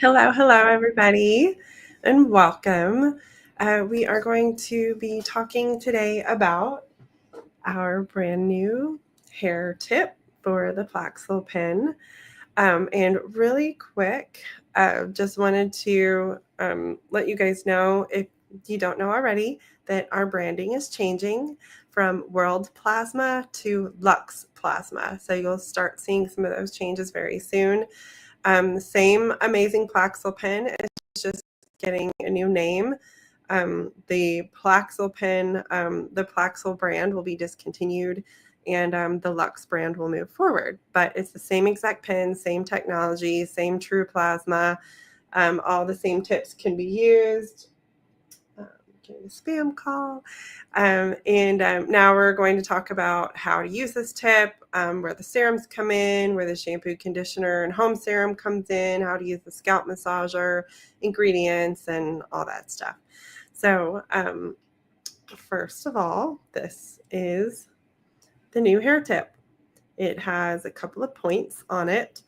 Hello, hello, everybody, and welcome. We are going to be talking today about our brand new hair tip for the Plaxel pen. And really quick, just wanted to let you guys know, if you don't know already, that our branding is changing from World Plasma to Lux Plasma. So you'll start seeing some of those changes very soon. Same amazing Plaxel pen, it's just getting a new name. The Plaxel pen, the Plaxel brand will be discontinued, and the Lux brand will move forward. But it's the same exact pen, same technology, same true plasma. All the same tips can be used. getting a spam call. Now we're going to talk about how to use this tip, where the serums come in, where the shampoo, conditioner, and home serum comes in, how to use the scalp massager, ingredients, and all that stuff. So first of all, this is the new hair tip. It has a couple of points on it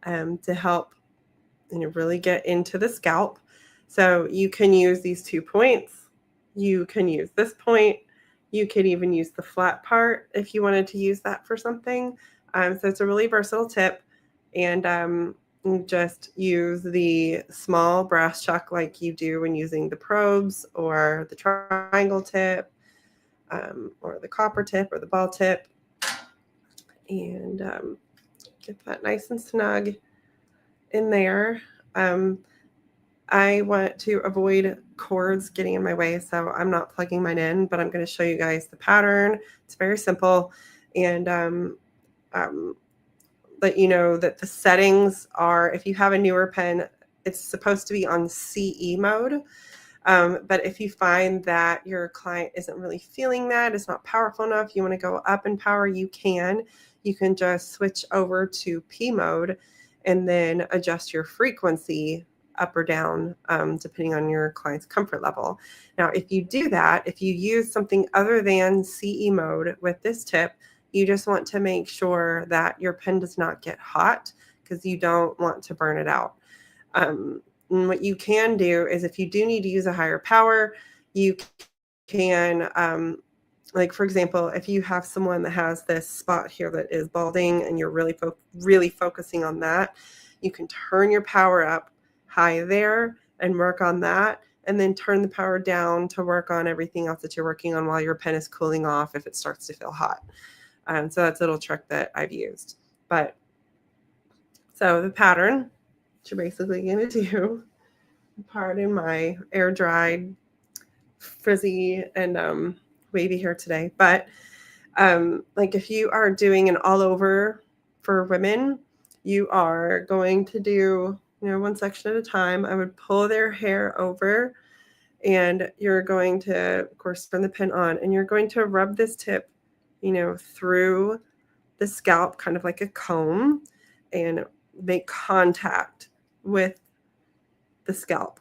to help really get into the scalp. So you can use these 2 points. You can use this point. You could even use the flat part if you wanted to use that for something. So it's a really versatile tip. And you just use the small brass chuck like you do when using the probes or the triangle tip or the copper tip or the ball tip. And get that nice and snug in there. I want to avoid cords getting in my way, so I'm not plugging mine in, but I'm going to show you guys the pattern. It's very simple, and let you know that the settings are, if you have a newer pen, it's supposed to be on CE mode. But if you find that your client isn't really feeling that, it's not powerful enough, you want to go up in power, you can. You can just switch over to P mode and then adjust your frequency up or down, depending on your client's comfort level. Now, if you do that, if you use something other than CE mode with this tip, you just want to make sure that your pen does not get hot because you don't want to burn it out. And what you can do is if you do need to use a higher power, you can, like for example, if you have someone that has this spot here that is balding and you're really focusing on that, you can turn your power up high there and work on that, and then turn the power down to work on everything else that you're working on while your pen is cooling off if it starts to feel hot. So that's a little trick that I've used. But so the pattern, you're basically going to do, pardon my air dried, frizzy, and wavy hair today, but like if you are doing an all over for women, you are going to do, one section at a time. I would pull their hair over, and you're going to, of course, turn the pen on, and you're going to rub this tip, through the scalp, kind of like a comb, and make contact with the scalp.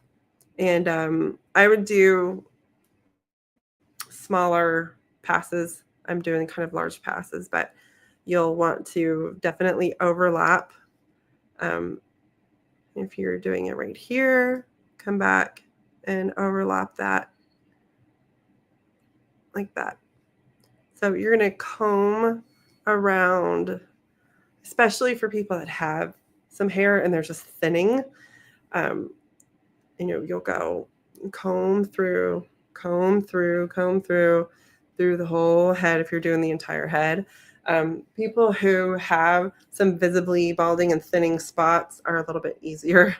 And I would do smaller passes. I'm doing kind of large passes, but you'll want to definitely overlap. If you're doing it right here, come back and overlap that like that. So you're going to comb around, especially for people that have some hair and they're just thinning. You'll go comb through the whole head if you're doing the entire head. People who have some visibly balding and thinning spots are a little bit easier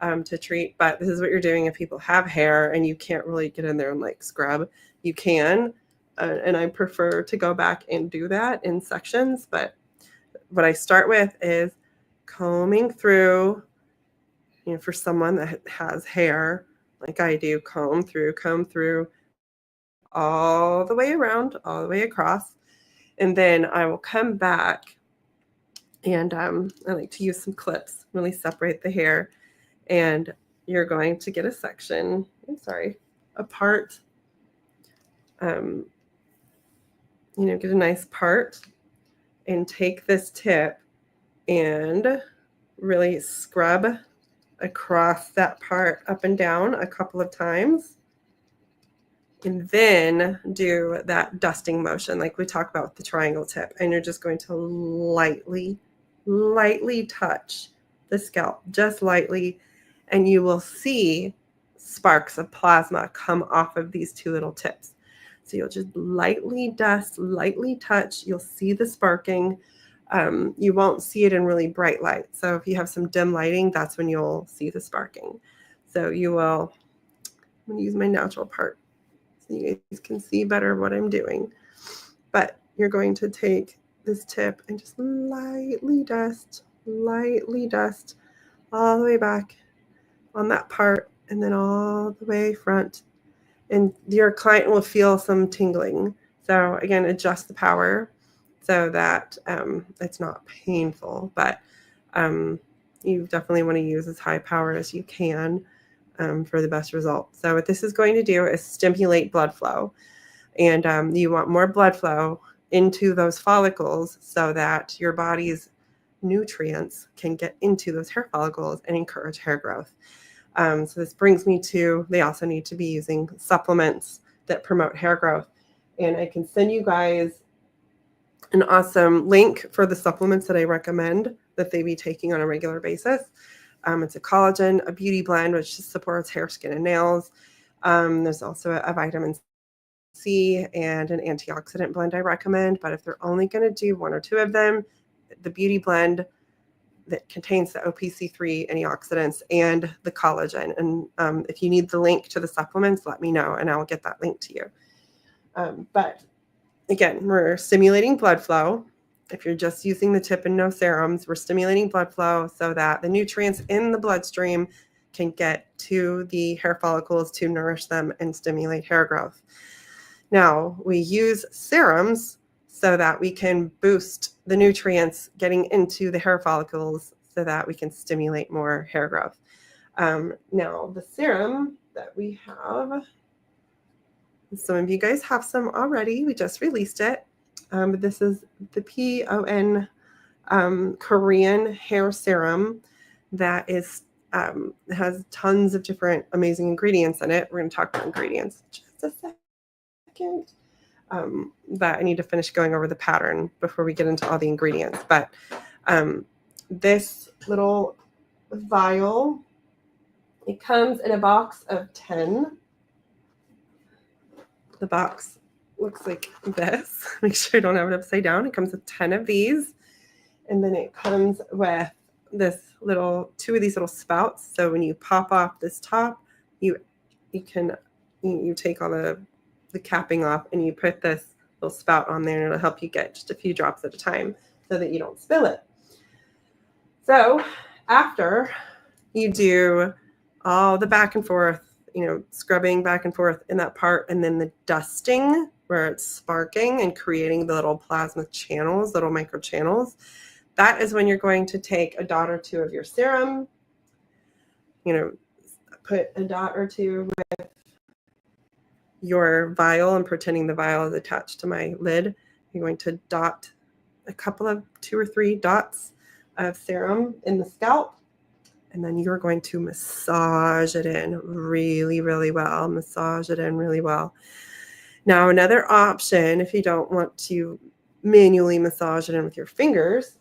to treat, but this is what you're doing if people have hair and you can't really get in there and like scrub. You can, and I prefer to go back and do that in sections, but what I start with is combing through, for someone that has hair like I do, comb through all the way around, all the way across. And then I will come back, and I like to use some clips, really separate the hair. And you're going to get a section, a part, get a nice part, and take this tip and really scrub across that part up and down a couple of times. And then do that dusting motion like we talked about with the triangle tip. And you're just going to lightly touch the scalp, just lightly, and you will see sparks of plasma come off of these two little tips. So you'll just lightly dust, lightly touch. You'll see the sparking. You won't see it in really bright light. So if you have some dim lighting, that's when you'll see the sparking. So I'm going to use my natural part so you guys can see better what I'm doing. But you're going to take this tip and just lightly dust all the way back on that part, and then all the way front, and your client will feel some tingling. So again, adjust the power so that it's not painful, but you definitely want to use as high power as you can for the best result. So what this is going to do is stimulate blood flow, and you want more blood flow into those follicles so that your body's nutrients can get into those hair follicles and encourage hair growth. So this brings me to, they also need to be using supplements that promote hair growth. And I can send you guys an awesome link for the supplements that I recommend that they be taking on a regular basis. It's a collagen, a beauty blend, which supports hair, skin, and nails. There's also a vitamin C and an antioxidant blend I recommend. But if they're only going to do one or two of them, the beauty blend that contains the OPC3 antioxidants and the collagen. And if you need the link to the supplements, let me know and I'll get that link to you. But again, we're stimulating blood flow. If you're just using the tip and no serums, we're stimulating blood flow so that the nutrients in the bloodstream can get to the hair follicles to nourish them and stimulate hair growth. Now, we use serums so that we can boost the nutrients getting into the hair follicles so that we can stimulate more hair growth. Now, the serum that we have, some of you guys have some already. We just released it. This is the PON Korean hair serum that is has tons of different amazing ingredients in it. We're going to talk about ingredients in just a second. That I need to finish going over the pattern before we get into all the ingredients. But this little vial, it comes in a box of 10. The box looks like this. Make sure I don't have it upside down. It comes with 10 of these. And then it comes with this little, 2 of these little spouts. So when you pop off this top, you take all the capping off and you put this little spout on there and it'll help you get just a few drops at a time so that you don't spill it. So after you do all the back and forth, scrubbing back and forth in that part, and then the dusting where it's sparking and creating the little plasma channels, little micro channels, that is when you're going to take a dot or two of your serum, put a dot or two with your vial and pretending the vial is attached to my lid. You're going to dot a couple of 2 or 3 dots of serum in the scalp. And then you're going to massage it in really, really well. Massage it in really well. Now, another option, if you don't want to manually massage it in with your fingers,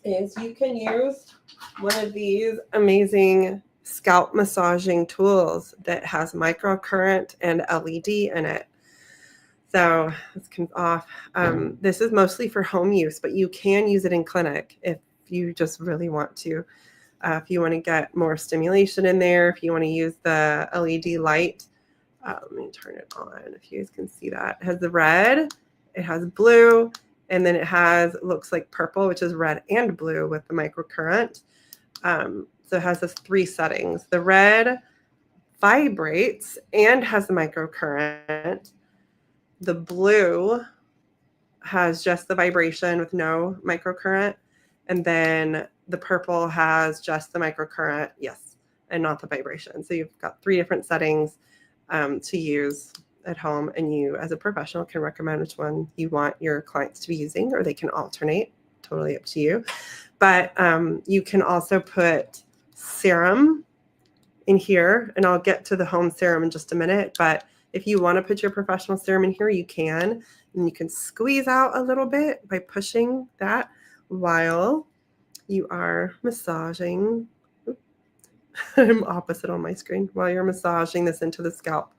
is you can use one of these amazing scalp massaging tools that has microcurrent and LED in it. So this comes off. This is mostly for home use, but you can use it in clinic if you just really want to. If you want to get more stimulation in there, if you want to use the LED light, let me turn it on if you guys can see that. It has the red, it has blue, and then it looks like purple, which is red and blue with the microcurrent. So it has those 3 settings. The red vibrates and has the microcurrent. The blue has just the vibration with no microcurrent. And then the purple has just the microcurrent, yes, and not the vibration. So you've got 3 different settings to use at home, and you as a professional can recommend which one you want your clients to be using, or they can alternate, totally up to you. But you can also put serum in here, and I'll get to the home serum in just a minute. But if you want to put your professional serum in here, you can, and you can squeeze out a little bit by pushing that while you are massaging. I'm opposite on my screen. While you're massaging this into the scalp.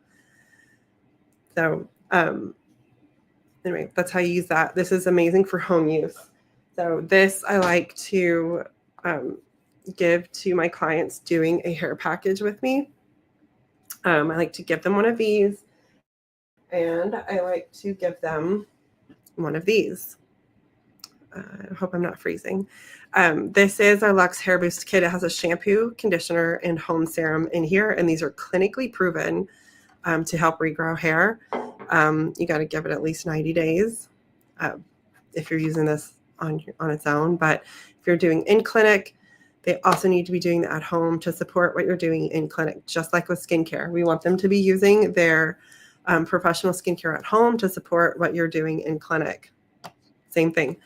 So anyway, that's how you use that. This is amazing for home use. So this I like to give to my clients doing a hair package with me. I like to give them one of these, and I like to give them one of these. I hope I'm not freezing. This is our Luxe Hair Boost Kit. It has a shampoo, conditioner, and home serum in here, and these are clinically proven to help regrow hair. You got to give it at least 90 days if you're using this on its own. But if you're doing in clinic, they also need to be doing that at home to support what you're doing in clinic, just like with skincare. We want them to be using their professional skincare at home to support what you're doing in clinic. Same thing.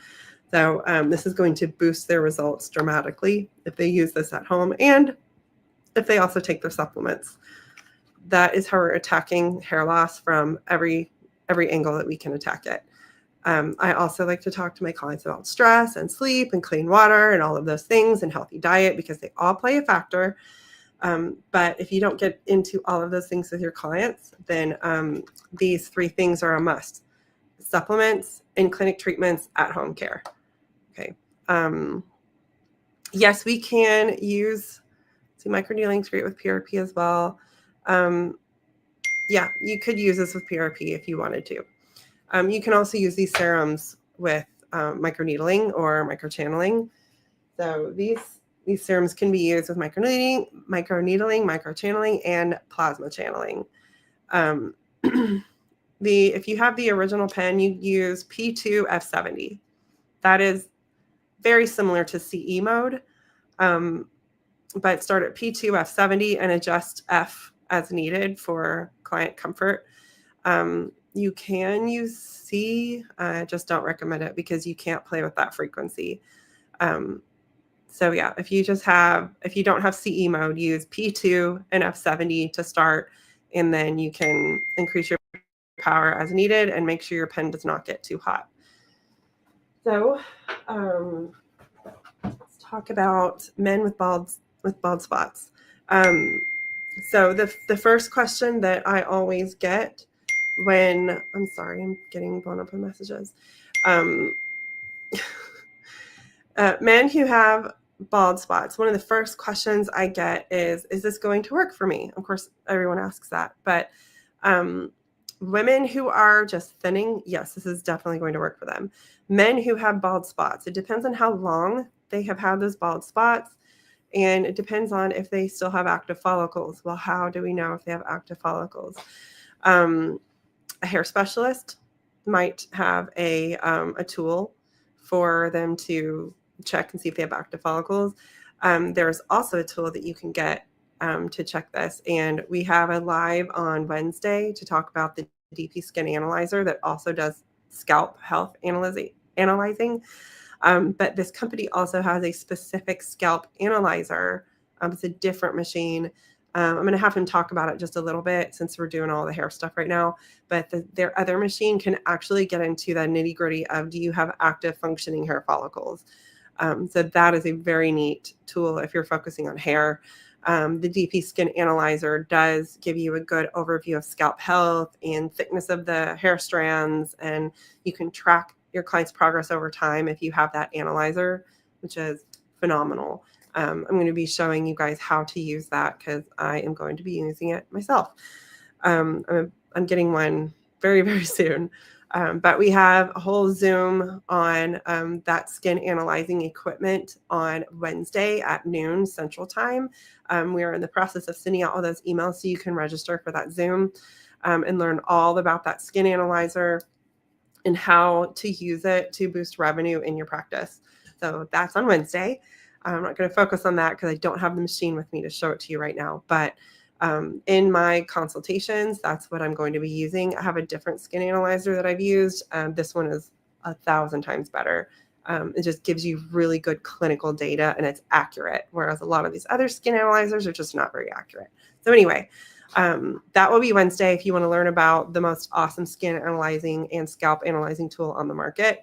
So this is going to boost their results dramatically if they use this at home and if they also take their supplements. That is how we're attacking hair loss from every angle that we can attack it. I also like to talk to my clients about stress and sleep and clean water and all of those things and healthy diet because they all play a factor. But if you don't get into all of those things with your clients, then these 3 things are a must: supplements, in-clinic treatments, at-home care. Okay. Yes, we can use, microneedling is great with PRP as well. Yeah, you could use this with PRP if you wanted to. You can also use these serums with microneedling or microchanneling. So these serums can be used with microneedling, microchanneling, and plasma channeling. If you have the original pen, you use P2F70. That is very similar to CE mode, but start at P2F70 and adjust F as needed for client comfort. You can use C, just don't recommend it because you can't play with that frequency. So yeah, if you don't have CE mode, use P2 and F70 to start, and then you can increase your power as needed and make sure your pen does not get too hot. So let's talk about men with bald spots. So the first question that I always get when, I'm sorry, I'm getting blown up with messages. Men who have bald spots, one of the first questions I get is this going to work for me? Of course, everyone asks that, but women who are just thinning, yes, this is definitely going to work for them. Men who have bald spots, it depends on how long they have had those bald spots, and it depends on if they still have active follicles. Well, how do we know if they have active follicles? A hair specialist might have a tool for them to check and see if they have active follicles. There's also a tool that you can get to check this. And we have a live on Wednesday to talk about the DP Skin Analyzer that also does scalp health analyzing. But this company also has a specific scalp analyzer. It's a different machine. I'm going to have him talk about it just a little bit since we're doing all the hair stuff right now. But their other machine can actually get into the nitty gritty of, do you have active functioning hair follicles? So that is a very neat tool if you're focusing on hair. The DP Skin Analyzer does give you a good overview of scalp health and thickness of the hair strands, and you can track your client's progress over time if you have that analyzer, which is phenomenal. I'm going to be showing you guys how to use that because I am going to be using it myself. I'm getting one very, very soon. But we have a whole Zoom on that skin analyzing equipment on Wednesday at noon Central Time. We are in the process of sending out all those emails so you can register for that Zoom and learn all about that skin analyzer and how to use it to boost revenue in your practice. So that's on Wednesday. I'm not going to focus on that because I don't have the machine with me to show it to you right now. But in my consultations, that's what I'm going to be using. I have a different skin analyzer that I've used. This one is 1,000 times better. It just gives you really good clinical data and it's accurate, whereas a lot of these other skin analyzers are just not very accurate. So anyway, that will be Wednesday. If you want to learn about the most awesome skin analyzing and scalp analyzing tool on the market,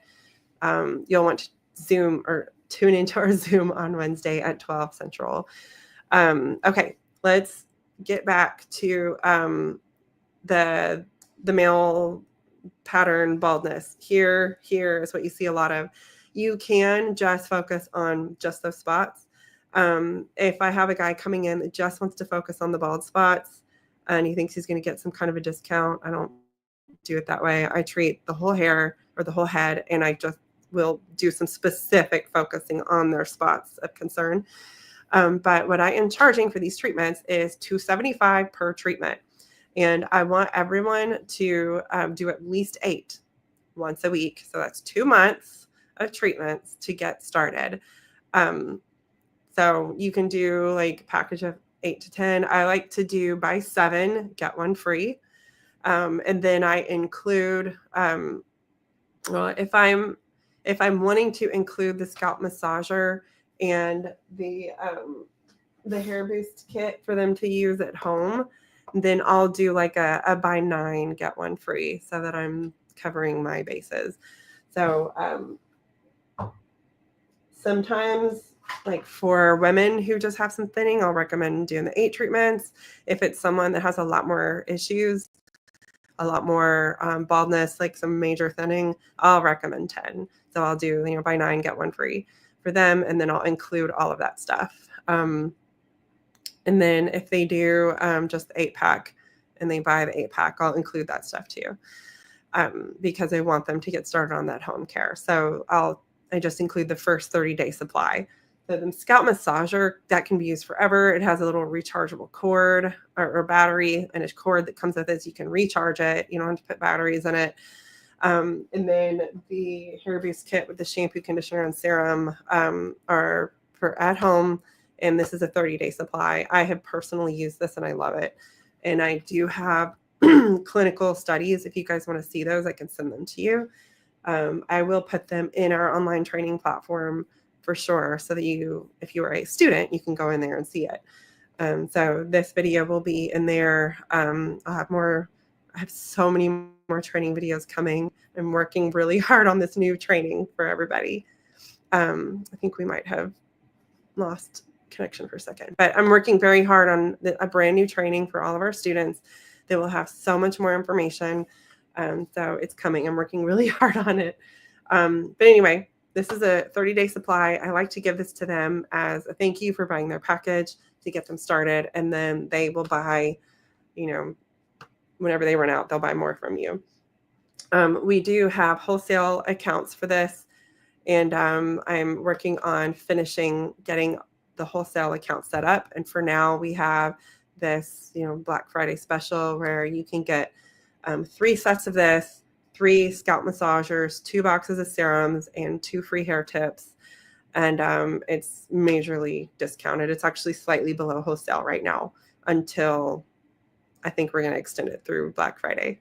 you'll want to Zoom or tune into our Zoom on Wednesday at 12 Central. Okay, let's get back to the male pattern baldness. Here is what you see a lot of. You can just focus on just those spots. If I have a guy coming in that just wants to focus on the bald spots and he thinks he's going to get some kind of a discount, I don't do it that way. I treat the whole hair or the whole head, and I just will do some specific focusing on their spots of concern. But what I am charging for these treatments is $275 per treatment. And I want everyone to do at least 8 once a week. So that's 2 months of treatments to get started. So you can do like a package of 8 to 10. I like to do buy 7, get 1 free. And then I include, well, if I'm wanting to include the scalp massager and the hair boost kit for them to use at home, then I'll do like a buy 9, get 1 free, so that I'm covering my bases. So sometimes, like for women who just have some thinning, I'll recommend doing the 8 treatments. If it's someone that has a lot more issues, a lot more baldness, like some major thinning, I'll recommend 10. So I'll do, buy 9, get 1 free for them. And then I'll include all of that stuff. And then if they do just the 8-pack and they buy the 8-pack, I'll include that stuff too. Because I want them to get started on that home care. So I just include the first 30-day supply. So the scalp massager, that can be used forever. It has a little rechargeable cord or battery and a cord that comes with it, so you can recharge it. You don't have to put batteries in it. And then the hair boost kit with the shampoo, conditioner, and serum are for at home. And this is a 30-day supply. I have personally used this and I love it. And I do have clinical studies. If you guys want to see those, I can send them to you. I will put them in our online training platform for sure, so that if you are a student, you can go in there and see it. So this video will be in there. I have so many more training videos coming. I'm working really hard on this new training for everybody. I think we might have lost connection for a second, but I'm working very hard on a brand new training for all of our students that will have so much more information. So it's coming. I'm working really hard on it. But anyway, this is a 30-day supply. I like to give this to them as a thank you for buying their package to get them started. And then they will buy, whenever they run out, they'll buy more from you. We do have wholesale accounts for this. And I'm working on getting the wholesale account set up. And for now, we have this, Black Friday special where you can get 3 sets of this, 3 scalp massagers, 2 boxes of serums, and 2 free hair tips. And it's majorly discounted. It's actually slightly below wholesale right now until I think we're going to extend it through Black Friday.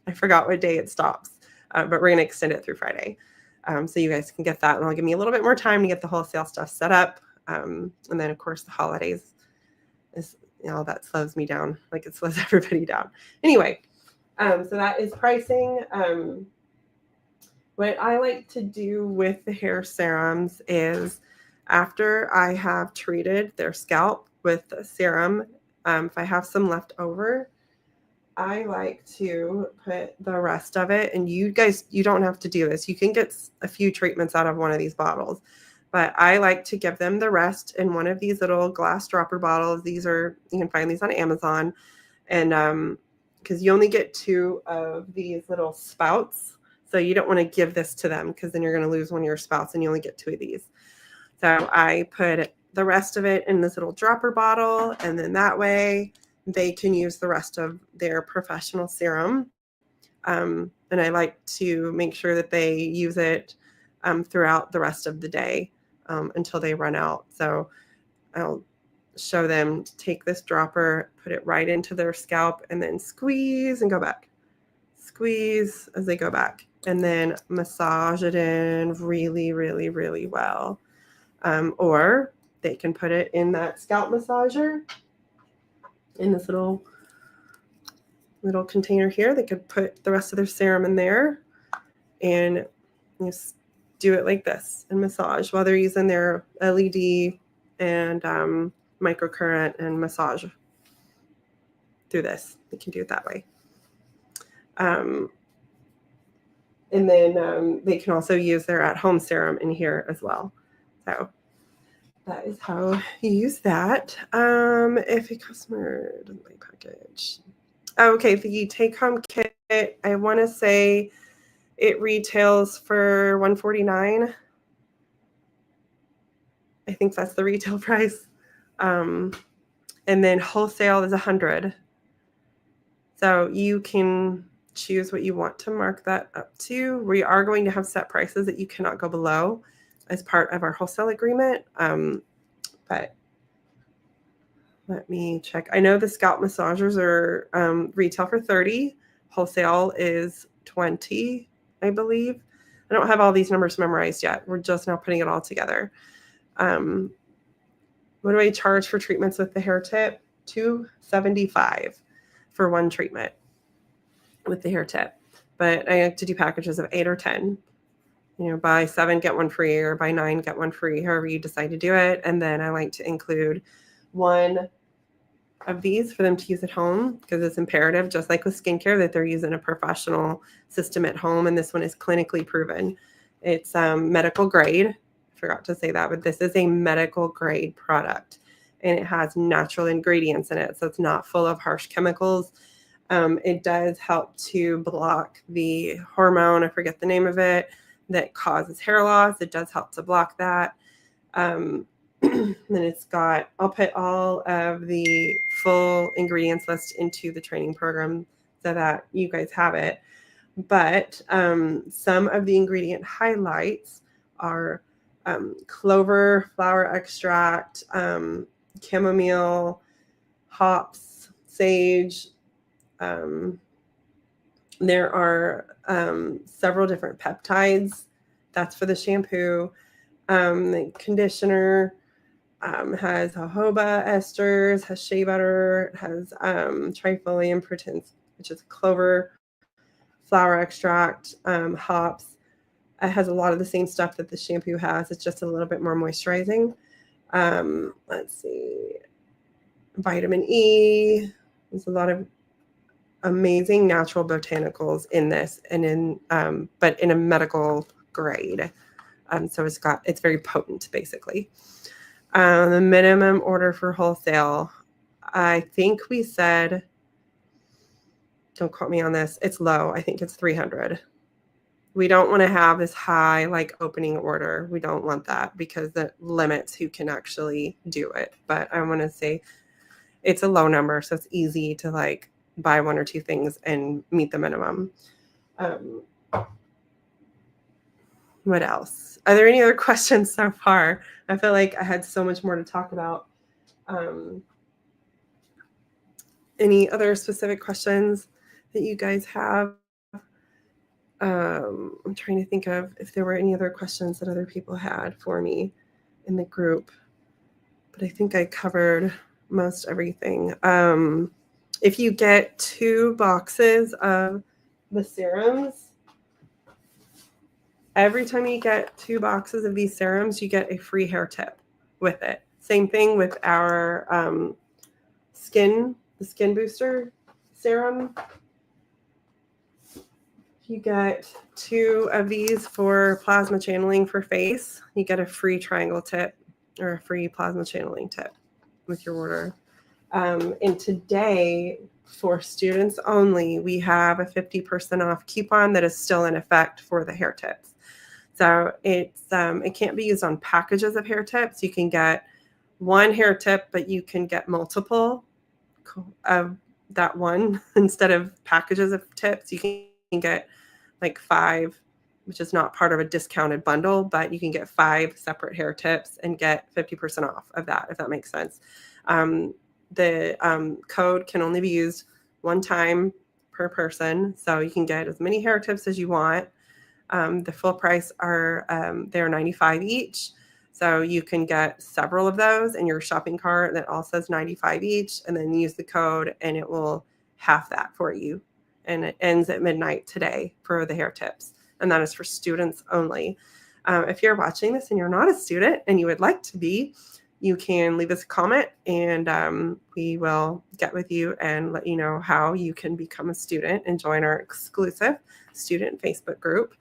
I forgot what day it stops, but we're going to extend it through Friday. So you guys can get that, and it'll give me a little bit more time to get the wholesale stuff set up. And then, of course, the holidays is, that slows me down, like it slows everybody down. Anyway, so that is pricing. What I like to do with the hair serums is after I have treated their scalp with the serum, if I have some left over, I like to put the rest of it, and you guys, you don't have to do this. You can get a few treatments out of one of these bottles, but I like to give them the rest in one of these little glass dropper bottles. You can find these on Amazon, and because you only get 2 of these little spouts. So you don't want to give this to them because then you're going to lose one of your spouts and you only get 2 of these. So I put the rest of it in this little dropper bottle, and then that way they can use the rest of their professional serum. And I like to make sure that they use it throughout the rest of the day until they run out. So I'll show them to take this dropper, put it right into their scalp, and then squeeze and go back. Squeeze as they go back, and then massage it in really, really, really well. Or they can put it in that scalp massager in this little container here. They could put the rest of their serum in there and just do it like this and massage while they're using their LED and microcurrent and massage through this. They can do it that way. And then they can also use their at-home serum in here as well. So that is how you use that. If a customer doesn't like package. Okay, the take-home kit, I want to say it retails for $149. I think that's the retail price. And then wholesale is $100. So you can choose what you want to mark that up to. We are going to have set prices that you cannot go below as part of our wholesale agreement. But let me check. I know the scalp massagers are retail for $30. Wholesale is $20, I believe. I don't have all these numbers memorized yet. We're just now putting it all together. What do I charge for treatments with the hair tip? $275 for one treatment with the hair tip. But I like to do packages of 8 or 10. Buy 7, get 1 free, or buy 9, get 1 free, however you decide to do it. And then I like to include one of these for them to use at home, because it's imperative, just like with skincare, that they're using a professional system at home. And this one is clinically proven. It's medical grade. I forgot to say that, but this is a medical grade product, and it has natural ingredients in it. So it's not full of harsh chemicals. It does help to block the hormone, I forget the name of it, that causes hair loss. It does help to block that. Then it's got, I'll put all of the full ingredients list into the training program so that you guys have it. But some of the ingredient highlights are clover flower extract, chamomile, hops, sage. There are several different peptides. That's for the shampoo. The conditioner has jojoba esters, has shea butter, has trifolium protens, which is clover, flower extract, hops. It has a lot of the same stuff that the shampoo has. It's just a little bit more moisturizing. Let's see. Vitamin E. There's a lot of amazing natural botanicals in this, and but in a medical grade. So it's very potent, basically. The minimum order for wholesale, I think we said, don't quote me on this, it's low. I think it's 300. We don't want to have this high opening order. We don't want that, because that limits who can actually do it. But I want to say it's a low number, so it's easy to buy 1 or 2 things and meet the minimum. What else? Are there any other questions so far? I feel like I had so much more to talk about. Any other specific questions that you guys have? I'm trying to think of if there were any other questions that other people had for me in the group, but I think I covered most everything. If you get 2 boxes of the serums, every time you get 2 boxes of these serums, you get a free hair tip with it. Same thing with our the skin booster serum. You get 2 of these for plasma channeling for face. You get a free triangle tip or a free plasma channeling tip with your order. And today, for students only, we have a 50% off coupon that is still in effect for the hair tips. So it can't be used on packages of hair tips. You can get 1 hair tip, but you can get multiple of that one instead of packages of tips. You can get 5, which is not part of a discounted bundle, but you can get 5 separate hair tips and get 50% off of that, if that makes sense. The code can only be used 1 time per person, so you can get as many hair tips as you want. The full price are they're $95 each, so you can get several of those in your shopping cart that all says $95 each, and then use the code and it will half that for you. And it ends at midnight today for the hair tips, and that is for students only. If you're watching this and you're not a student and you would like to be, you can leave us a comment, and we will get with you and let you know how you can become a student and join our exclusive student Facebook group,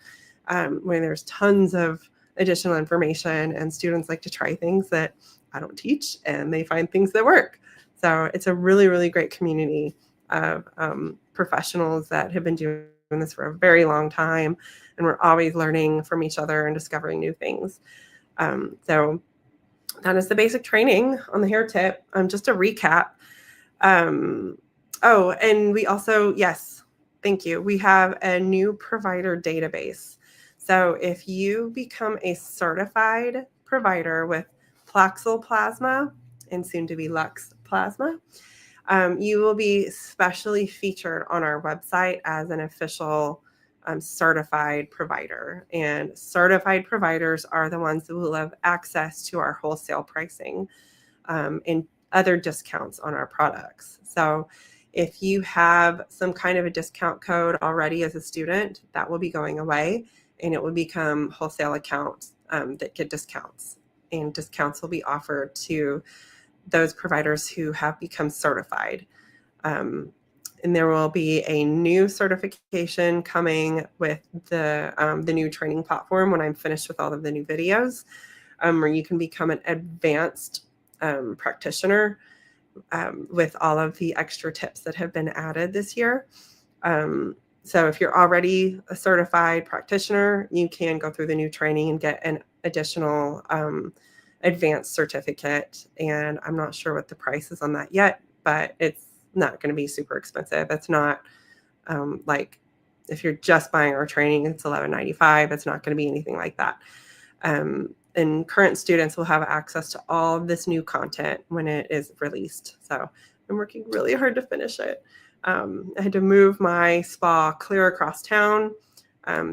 where there's tons of additional information, and students like to try things that I don't teach, and they find things that work. So it's a really, really great community of professionals that have been doing this for a very long time, and we're always learning from each other and discovering new things. So that is the basic training on the hair tip. Just a recap. Oh, and we also, yes, thank you. We have a new provider database. So if you become a certified provider with Plaxel Plasma and soon to be Lux Plasma, you will be specially featured on our website as an official certified provider. And certified providers are the ones who will have access to our wholesale pricing and other discounts on our products. So if you have some kind of a discount code already as a student, that will be going away, and it will become wholesale accounts that get discounts. And discounts will be offered to those providers who have become certified. And there will be a new certification coming with the new training platform when I'm finished with all of the new videos, where you can become an advanced practitioner with all of the extra tips that have been added this year. So if you're already a certified practitioner, you can go through the new training and get an additional advanced certificate. And I'm not sure what the price is on that yet, but it's not going to be super expensive. It's not like if you're just buying our training, it's $11.95. It's not going to be anything like that. And current students will have access to all of this new content when it is released. So I'm working really hard to finish it. I had to move my spa clear across town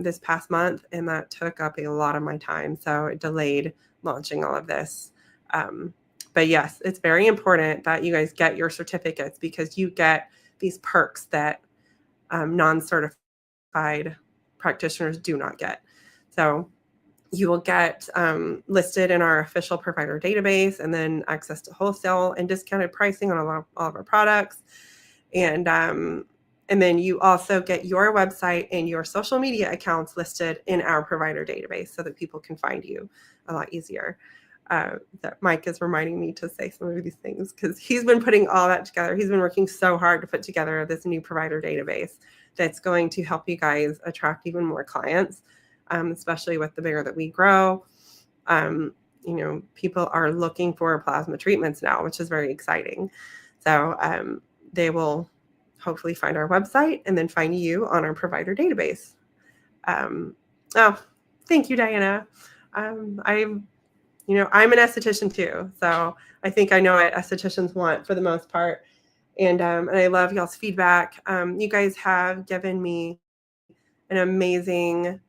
this past month, and that took up a lot of my time. So it delayed launching all of this. But yes, it's very important that you guys get your certificates because you get these perks that non-certified practitioners do not get. So you will get listed in our official provider database, and then access to wholesale and discounted pricing on all of our products. And then you also get your website and your social media accounts listed in our provider database so that people can find you a lot easier. That Mike is reminding me to say some of these things because he's been putting all that together. He's been working so hard to put together this new provider database that's going to help you guys attract even more clients, especially with the bigger that we grow. People are looking for plasma treatments now, which is very exciting. So they will hopefully find our website and then find you on our provider database. Thank you, Diana. I'm an esthetician too, so I think I know what estheticians want for the most part. And I love y'all's feedback. You guys have given me an amazing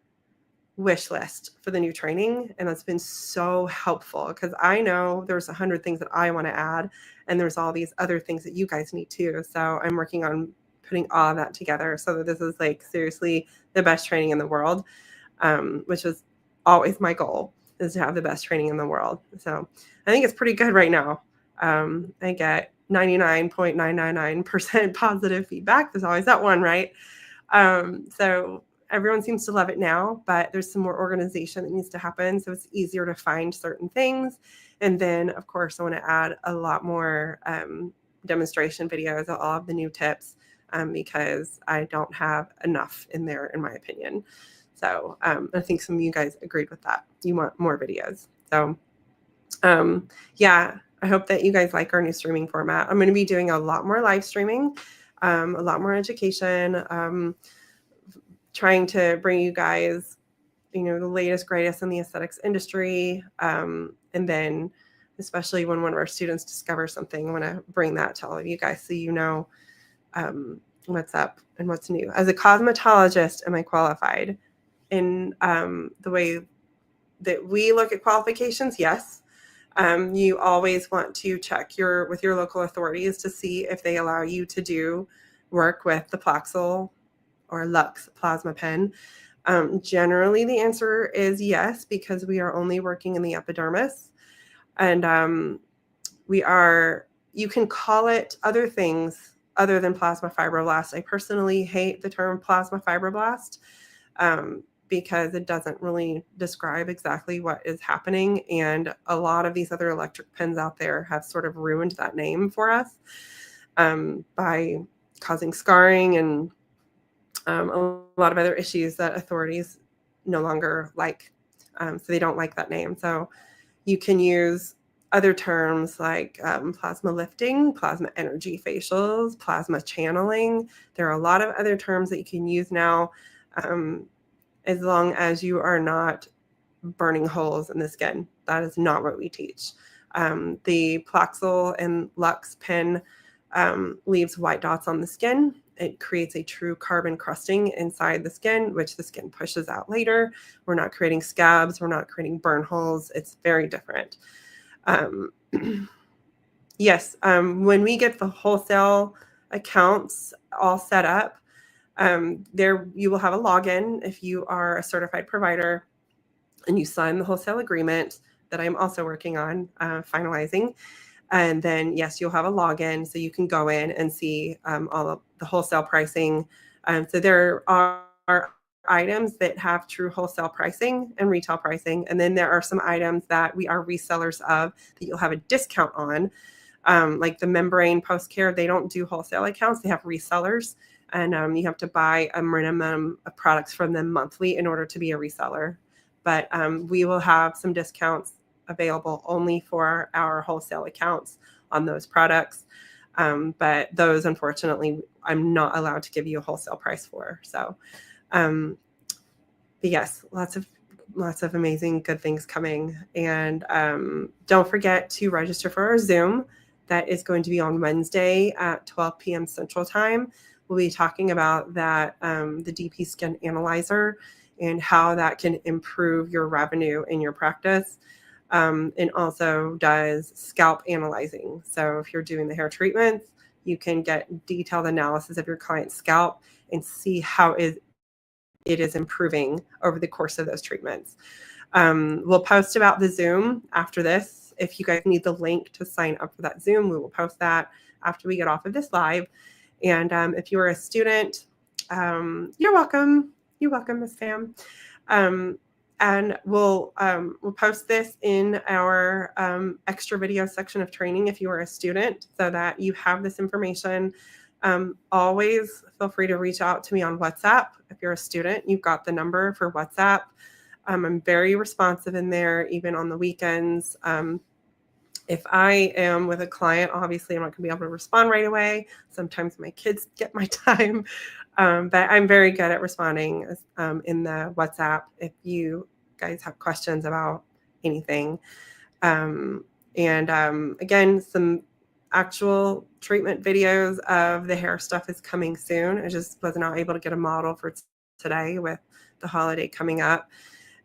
wish list for the new training, and that's been so helpful because I know there's 100 things that I want to add, and there's all these other things that you guys need too. So I'm working on putting all of that together so that this is like seriously the best training in the world, which is always my goal, is to have the best training in the world. So I think it's pretty good right now. I get 99.999% positive feedback. There's always that one, right? So everyone seems to love it now, but there's some more organization that needs to happen. So it's easier to find certain things. And then, of course, I want to add a lot more demonstration videos of all of the new tips because I don't have enough in there, in my opinion. So I think some of you guys agreed with that. You want more videos. So I hope that you guys like our new streaming format. I'm going to be doing a lot more live streaming, a lot more education, trying to bring you guys, the latest, greatest in the aesthetics industry. And then especially when one of our students discovers something, I want to bring that to all of you guys so you know what's up and what's new. As a cosmetologist, am I qualified? In the way that we look at qualifications, yes. You always want to check with your local authorities to see if they allow you to do work with the Plaxel or Lux plasma pen. Generally, the answer is yes, because we are only working in the epidermis. And you can call it other things other than plasma fibroblast. I personally hate the term plasma fibroblast because it doesn't really describe exactly what is happening. And a lot of these other electric pens out there have sort of ruined that name for us by causing scarring and a lot of other issues that authorities no longer like. So they don't like that name. So you can use other terms like plasma lifting, plasma energy facials, plasma channeling. There are a lot of other terms that you can use now, as long as you are not burning holes in the skin. That is not what we teach. The Plaxel and Lux pen leaves white dots on the skin. It creates a true carbon crusting inside the skin, which the skin pushes out later. We're not creating scabs. We're not creating burn holes. It's very different. Yes, when we get the wholesale accounts all set up, there you will have a login if you are a certified provider and you sign the wholesale agreement that I'm also working on finalizing. And then, yes, you'll have a login so you can go in and see all of the wholesale pricing. So there are items that have true wholesale pricing and retail pricing. And then there are some items that we are resellers of that you'll have a discount on. Like the membrane post care, they don't do wholesale accounts, they have resellers. And you have to buy a minimum of products from them monthly in order to be a reseller. But we will have some discounts available only for our wholesale accounts on those products. But those, unfortunately, I'm not allowed to give you a wholesale price for. So, but yes, lots of amazing good things coming. And don't forget to register for our Zoom. That is going to be on Wednesday at 12 p.m. Central Time. We'll be talking about that, the DP Skin Analyzer, and how that can improve your revenue in your practice. And also does scalp analyzing. So if you're doing the hair treatments, you can get detailed analysis of your client's scalp and see how it is improving over the course of those treatments. We'll post about the Zoom after this. If you guys need the link to sign up for that Zoom, we will post that after we get off of this live. And if you are a student, you're welcome. You're welcome, Ms. Pam. And we'll post this in our extra video section of training if you are a student, so that you have this information. Always feel free to reach out to me on WhatsApp. If you're a student, you've got the number for WhatsApp. I'm very responsive in there, even on the weekends. If I am with a client, obviously I'm not going to be able to respond right away. Sometimes my kids get my time, but I'm very good at responding in the WhatsApp if you guys have questions about anything. Again, some actual treatment videos of the hair stuff is coming soon. I just was not able to get a model for today with the holiday coming up.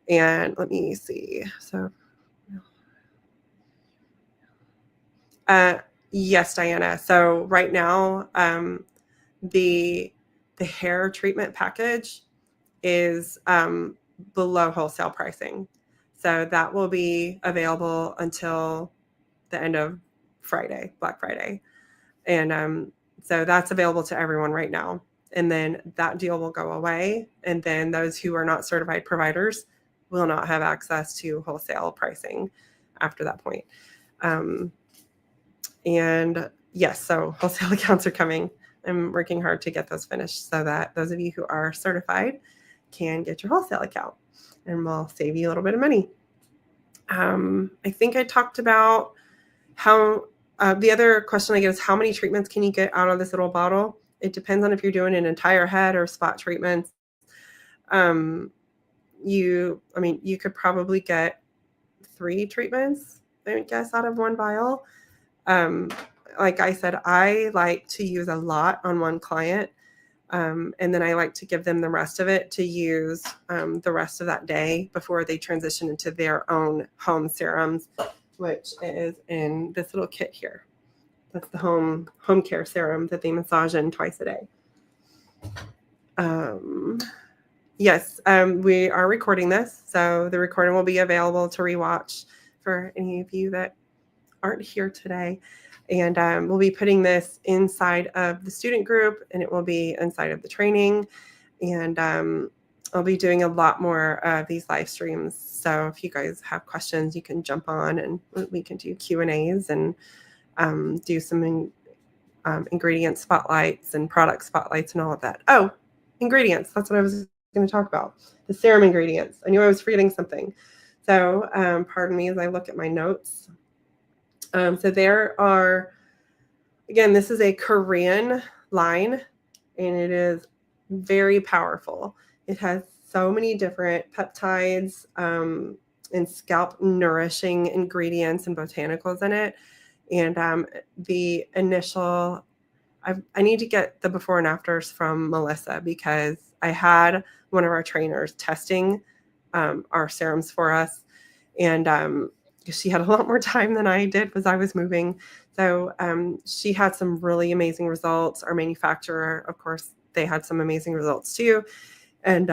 And let me see. So yes, Diana. So right now, the hair treatment package is below wholesale pricing. So that will be available until the end of Friday, Black Friday. And so that's available to everyone right now. And then that deal will go away. And then those who are not certified providers will not have access to wholesale pricing after that point. And yes, so wholesale accounts are coming. I'm working hard to get those finished so that those of you who are certified can get your wholesale account, and we'll save you a little bit of money. I think I talked about how the other question I get is how many treatments can you get out of this little bottle? It depends on if you're doing an entire head or spot treatments. You could probably get 3 treatments, I guess, out of one vial. Like I said, I like to use a lot on one client. And then I like to give them the rest of it to use the rest of that day before they transition into their own home serums, which is in this little kit here. That's the home care serum that they massage in twice a day. Yes, we are recording this, so the recording will be available to rewatch for any of you that aren't here today. And we'll be putting this inside of the student group, and it will be inside of the training. And I'll be doing a lot more of these live streams. So if you guys have questions, you can jump on and we can do Q&As and do some ingredient spotlights and product spotlights and all of that. Oh, ingredients. That's what I was going to talk about. The serum ingredients. I knew I was forgetting something. So pardon me as I look at my notes. So there are, again, this is a Korean line, and it is very powerful. It has so many different peptides and scalp nourishing ingredients and botanicals in it. And the initial, I need to get the before and afters from Melissa, because I had one of our trainers testing our serums for us. And she had a lot more time than I did because I was moving. So she had some really amazing results. Our manufacturer, of course, they had some amazing results too. And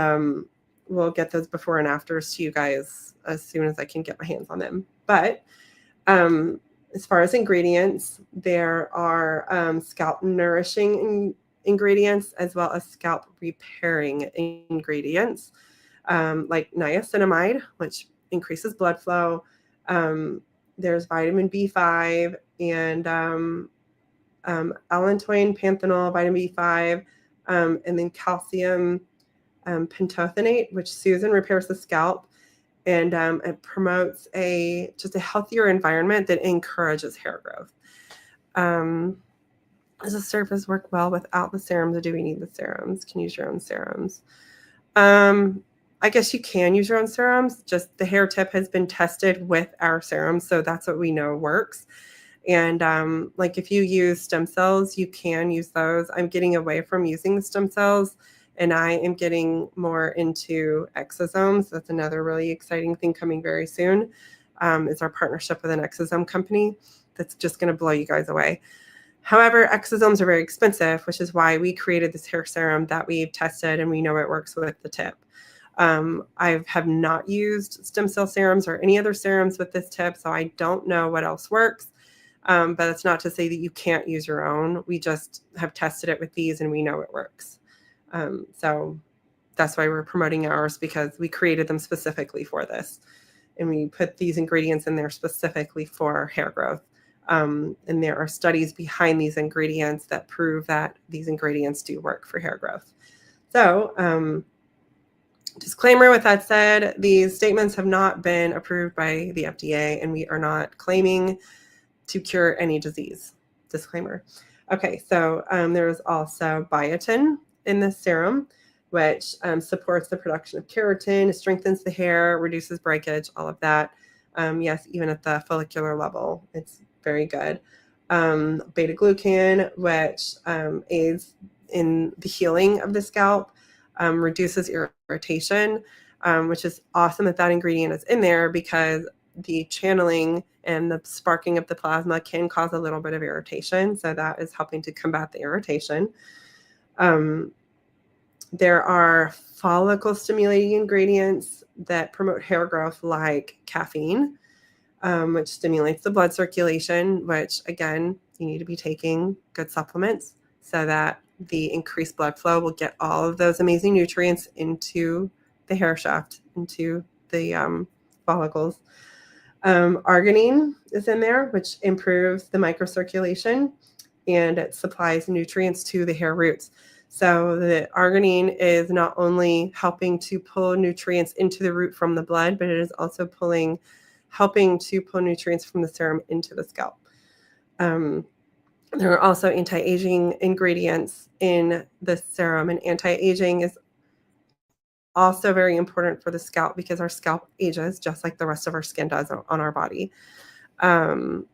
we'll get those before and afters to you guys as soon as I can get my hands on them. But as far as ingredients, there are scalp nourishing ingredients as well as scalp repairing ingredients, like niacinamide, which increases blood flow. There's vitamin B5 and allantoin, panthenol, vitamin B5, and then calcium pentothenate, which soothes and repairs the scalp. And it promotes just a healthier environment that encourages hair growth. Does the surface work well without the serums, or do we need the serums? Can you use your own serums? I guess you can use your own serums. Just the hair tip has been tested with our serums, so that's what we know works. And like if you use stem cells, you can use those. I'm getting away from using the stem cells, and I am getting more into exosomes. That's another really exciting thing coming very soon. Is our partnership with an exosome company that's just going to blow you guys away. However, exosomes are very expensive, which is why we created this hair serum that we've tested and we know it works with the tip. I have not used stem cell serums or any other serums with this tip, so I don't know what else works. But it's not to say that you can't use your own. We just have tested it with these and we know it works. So that's why we're promoting ours, because we created them specifically for this. And we put these ingredients in there specifically for hair growth. And there are studies behind these ingredients that prove that these ingredients do work for hair growth. So, disclaimer, with that said, these statements have not been approved by the FDA, and we are not claiming to cure any disease. Disclaimer. Okay, so there's also biotin in this serum, which supports the production of keratin, strengthens the hair, reduces breakage, all of that. Yes, even at the follicular level, it's very good. Beta glucan, which aids in the healing of the scalp, reduces irritation, which is awesome that ingredient is in there, because the channeling and the sparking of the plasma can cause a little bit of irritation. So that is helping to combat the irritation. There are follicle stimulating ingredients that promote hair growth, like caffeine, which stimulates the blood circulation, which again, you need to be taking good supplements so that the increased blood flow will get all of those amazing nutrients into the hair shaft, into the follicles. Arginine is in there, which improves the microcirculation, and it supplies nutrients to the hair roots. So the arginine is not only helping to pull nutrients into the root from the blood, but it is also helping to pull nutrients from the serum into the scalp. There are also anti-aging ingredients in the serum, and anti-aging is also very important for the scalp, because our scalp ages just like the rest of our skin does on our body. Oh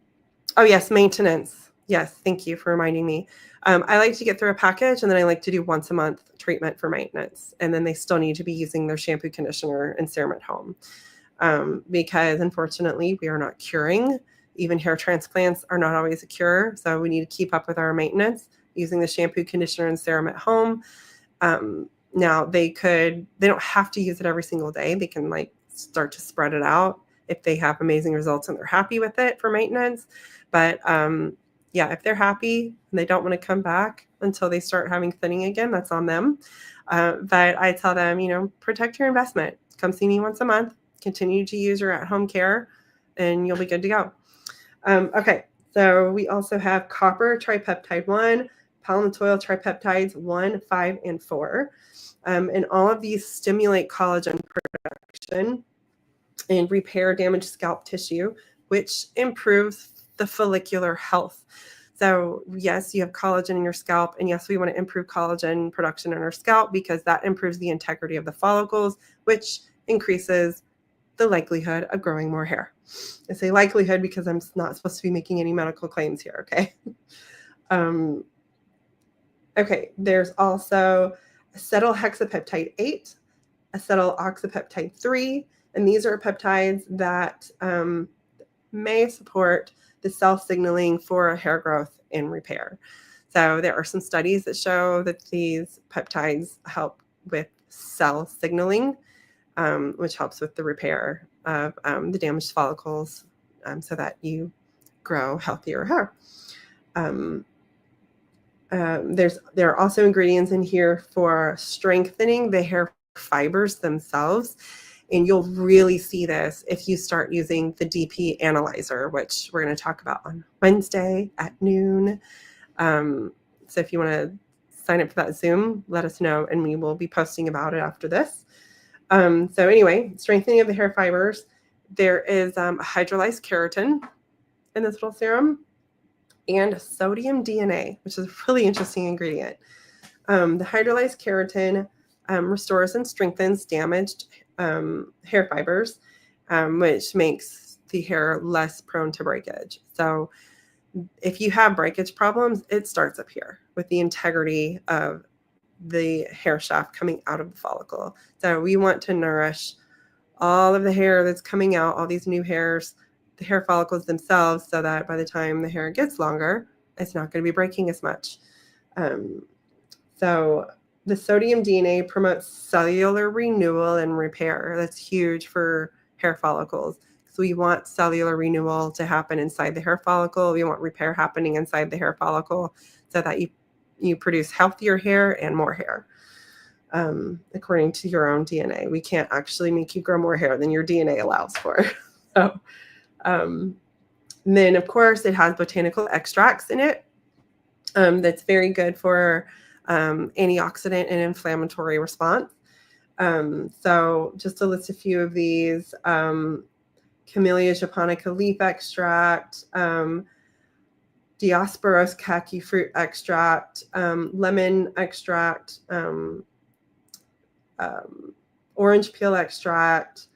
yes, maintenance. Yes, thank you for reminding me. I like to get through a package, and then I like to do once a month treatment for maintenance. And then they still need to be using their shampoo, conditioner, and serum at home. Because unfortunately, we are not curing. Even hair transplants are not always a cure. So we need to keep up with our maintenance using the shampoo, conditioner, and serum at home. Now they don't have to use it every single day. They can start to spread it out if they have amazing results and they're happy with it for maintenance. But yeah, if they're happy and they don't want to come back until they start having thinning again, that's on them. But I tell them, protect your investment. Come see me once a month. Continue to use your at-home care, and you'll be good to go. Okay, so we also have copper tripeptide 1, palmitoyl tripeptides 1, 5, and 4. And all of these stimulate collagen production and repair damaged scalp tissue, which improves the follicular health. So yes, you have collagen in your scalp, and yes, we want to improve collagen production in our scalp because that improves the integrity of the follicles, which increases the likelihood of growing more hair. I say likelihood because I'm not supposed to be making any medical claims here, okay? Okay, there's also acetylhexapeptide 8, acetyloxypeptide 3, and these are peptides that may support the cell signaling for hair growth and repair. So there are some studies that show that these peptides help with cell signaling, which helps with the repair of the damaged follicles so that you grow healthier hair. There are also ingredients in here for strengthening the hair fibers themselves. And you'll really see this if you start using the DP analyzer, which we're going to talk about on Wednesday at noon. So if you want to sign up for that Zoom, let us know, and we will be posting about it after this. So anyway, strengthening of the hair fibers. There is hydrolyzed keratin in this little serum, and sodium DNA, which is a really interesting ingredient. The hydrolyzed keratin restores and strengthens damaged hair fibers, which makes the hair less prone to breakage. So if you have breakage problems, it starts up here with the integrity of the hair shaft coming out of the follicle. So we want to nourish all of the hair that's coming out, all these new hairs, the hair follicles themselves, so that by the time the hair gets longer, it's not going to be breaking as much. So the sodium DNA promotes cellular renewal and repair. That's huge for hair follicles. So we want cellular renewal to happen inside the hair follicle. We want repair happening inside the hair follicle so that you produce healthier hair and more hair. According to your own DNA. We can't actually make you grow more hair than your DNA allows for. So, then, of course, it has botanical extracts in it that's very good for antioxidant and inflammatory response. So just to list a few of these, Camellia japonica leaf extract, Diospyros kaki fruit extract, lemon extract, orange peel extract,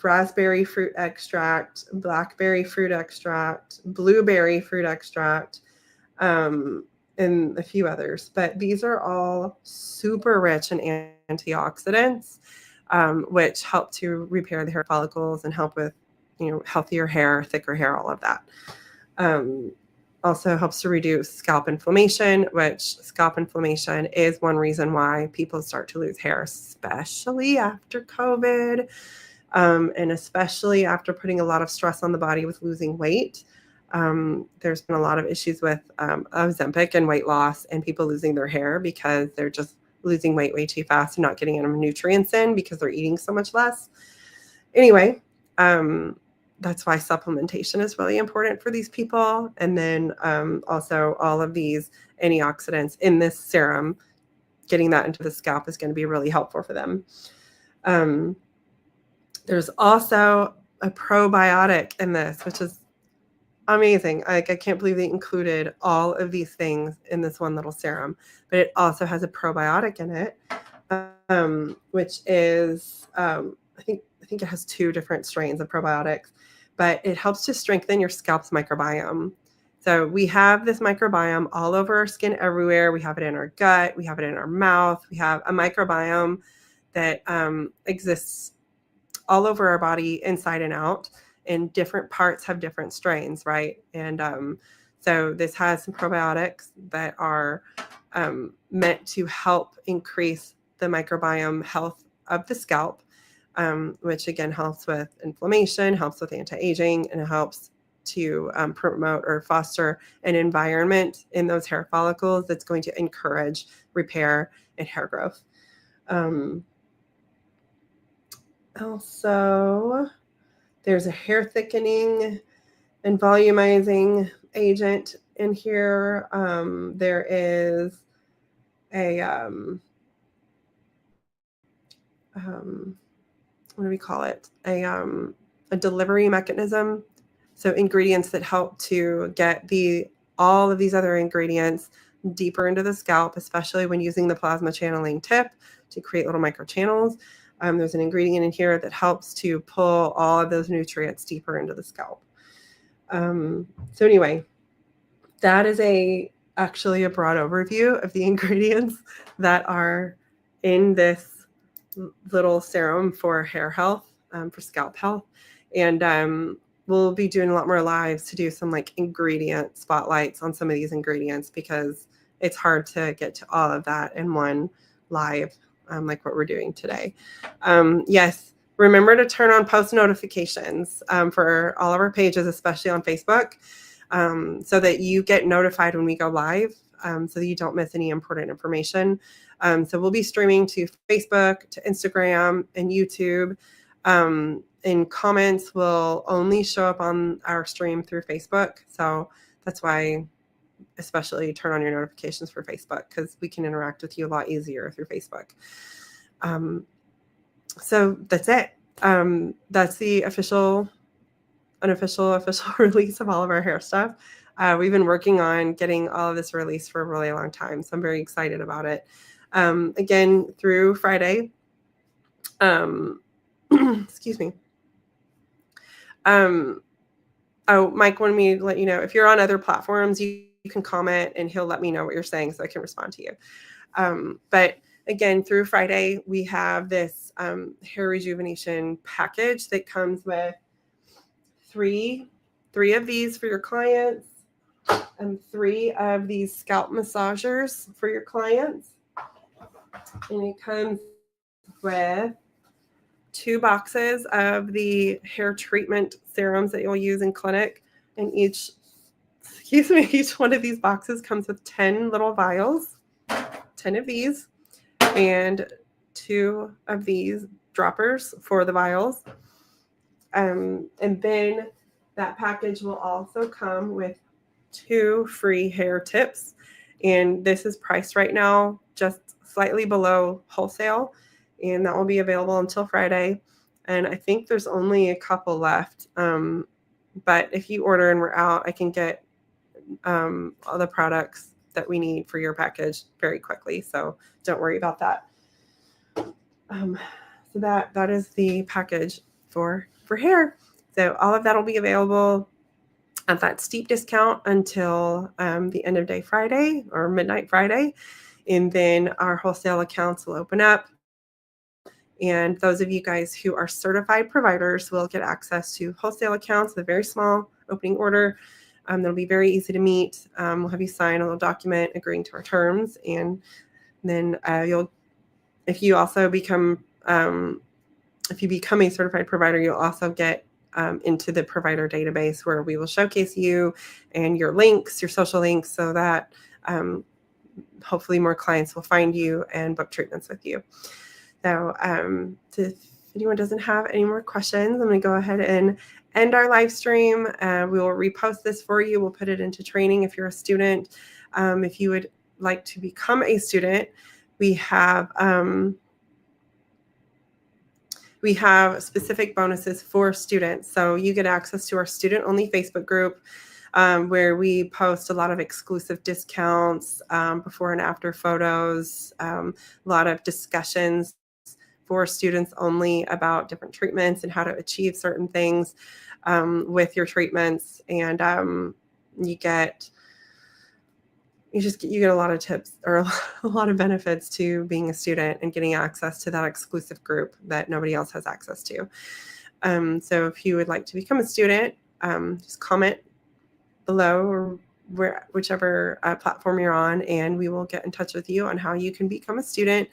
raspberry fruit extract, blackberry fruit extract, blueberry fruit extract, and a few others. But these are all super rich in antioxidants, which help to repair the hair follicles and help with, healthier hair, thicker hair, all of that. Also helps to reduce scalp inflammation, which scalp inflammation is one reason why people start to lose hair, especially after COVID, and especially after putting a lot of stress on the body with losing weight. There's been a lot of issues with Ozempic and weight loss and people losing their hair because they're just losing weight way too fast and not getting enough nutrients in because they're eating so much less. Anyway, that's why supplementation is really important for these people. And then also all of these antioxidants in this serum, getting that into the scalp is going to be really helpful for them. There's also a probiotic in this, which is amazing. I can't believe they included all of these things in this one little serum, but it also has a probiotic in it, which is, I think it has 2 different strains of probiotics, but it helps to strengthen your scalp's microbiome. So we have this microbiome all over our skin everywhere. We have it in our gut. We have it in our mouth. We have a microbiome that exists all over our body, inside and out, and different parts have different strains, right? And so this has some probiotics that are meant to help increase the microbiome health of the scalp, which again helps with inflammation, helps with anti-aging, and it helps to promote or foster an environment in those hair follicles that's going to encourage repair and hair growth. Also, there's a hair thickening and volumizing agent in here. There is a, what do we call it? A delivery mechanism So ingredients that help to get all of these other ingredients deeper into the scalp, especially when using the plasma channeling tip to create little microchannels. There's an ingredient in here that helps to pull all of those nutrients deeper into the scalp. So anyway, that is actually a broad overview of the ingredients that are in this little serum for hair health, for scalp health. And we'll be doing a lot more lives to do some like ingredient spotlights on some of these ingredients, because it's hard to get to all of that in one live, like what we're doing today. Yes, remember to turn on post notifications for all of our pages, especially on Facebook, so that you get notified when we go live, so that you don't miss any important information. So we'll be streaming to Facebook, to Instagram, and YouTube. And comments will only show up on our stream through Facebook. So that's why, especially, turn on your notifications for Facebook, because we can interact with you a lot easier through Facebook. So that's it. That's the unofficial release of all of our hair stuff. We've been working on getting all of this released for a really long time, so I'm very excited about it. Again, through Friday. Excuse me. Mike wanted me to let you know, if you're on other platforms, you can comment and he'll let me know what you're saying so I can respond to you. But again, through Friday, we have this hair rejuvenation package that comes with three of these for your clients and 3 of these scalp massagers for your clients. And it comes with 2 boxes of the hair treatment serums that you'll use in clinic. And each one of these boxes comes with 10 little vials, 10 of these, and 2 of these droppers for the vials. And then that package will also come with 2 free hair tips. And this is priced right now just slightly below wholesale. And that will be available until Friday. And I think there's only a couple left. But if you order and we're out, I can get all the products that we need for your package very quickly. So don't worry about that. So that is the package for hair. So all of that will be available at that steep discount until the end of day Friday or midnight Friday. And then our wholesale accounts will open up. And those of you guys who are certified providers will get access to wholesale accounts with a very small opening order. That'll be very easy to meet. We'll have you sign a little document agreeing to our terms. And then if you become a certified provider, you'll also get into the provider database, where we will showcase you and your links, your social links, so that hopefully more clients will find you and book treatments with you. So if anyone doesn't have any more questions, I'm going to go ahead and end our live stream. We will repost this for you. We'll put it into training if you're a student. If you would like to become a student, we have specific bonuses for students. So you get access to our student-only Facebook group, where we post a lot of exclusive discounts, before and after photos, a lot of discussions for students only about different treatments and how to achieve certain things with your treatments. And you get a lot of tips, or a lot of benefits to being a student and getting access to that exclusive group that nobody else has access to. So if you would like to become a student, just comment below, or whichever platform you're on, and we will get in touch with you on how you can become a student.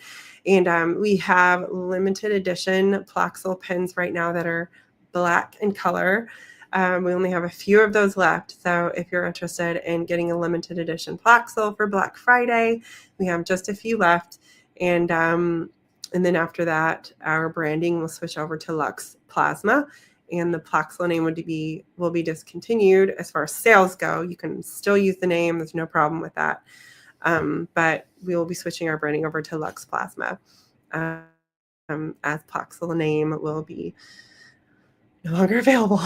And we have limited edition Plaxel pens right now that are black in color. We only have a few of those left. So if you're interested in getting a limited edition Plaxel for Black Friday, we have just a few left. And then after that, our branding will switch over to Luxe Plasma, and the Plaxel name will be discontinued. As far as sales go, you can still use the name. There's no problem with that. But we will be switching our branding over to Luxe Plasma. As Plaxel name will be no longer available.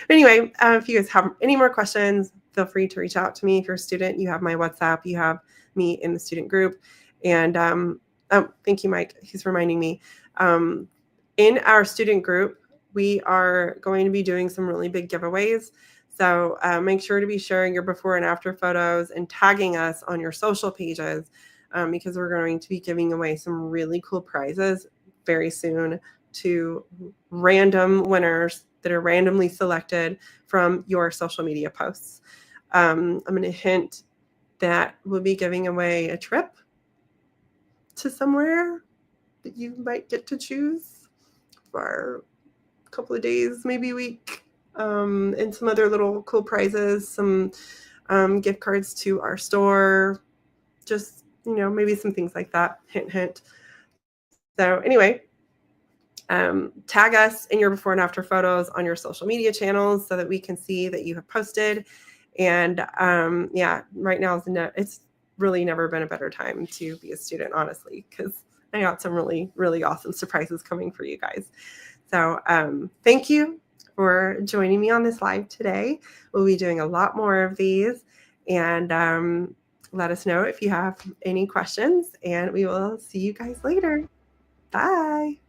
Anyway, if you guys have any more questions, feel free to reach out to me. If you're a student, you have my WhatsApp, you have me in the student group. And oh, thank you, Mike. He's reminding me. In our student group, we are going to be doing some really big giveaways. So make sure to be sharing your before and after photos and tagging us on your social pages because we're going to be giving away some really cool prizes very soon to random winners that are randomly selected from your social media posts. I'm going to hint that we'll be giving away a trip to somewhere that you might get to choose for a couple of days, maybe a week, and some other little cool prizes, some gift cards to our store, just, maybe some things like that. Hint, hint. So anyway, tag us in your before and after photos on your social media channels so that we can see that you have posted. And right now it's really never been a better time to be a student, honestly, because I got some really, really awesome surprises coming for you guys. So thank you for joining me on this live today. We'll be doing a lot more of these, and let us know if you have any questions, and we will see you guys later. Bye.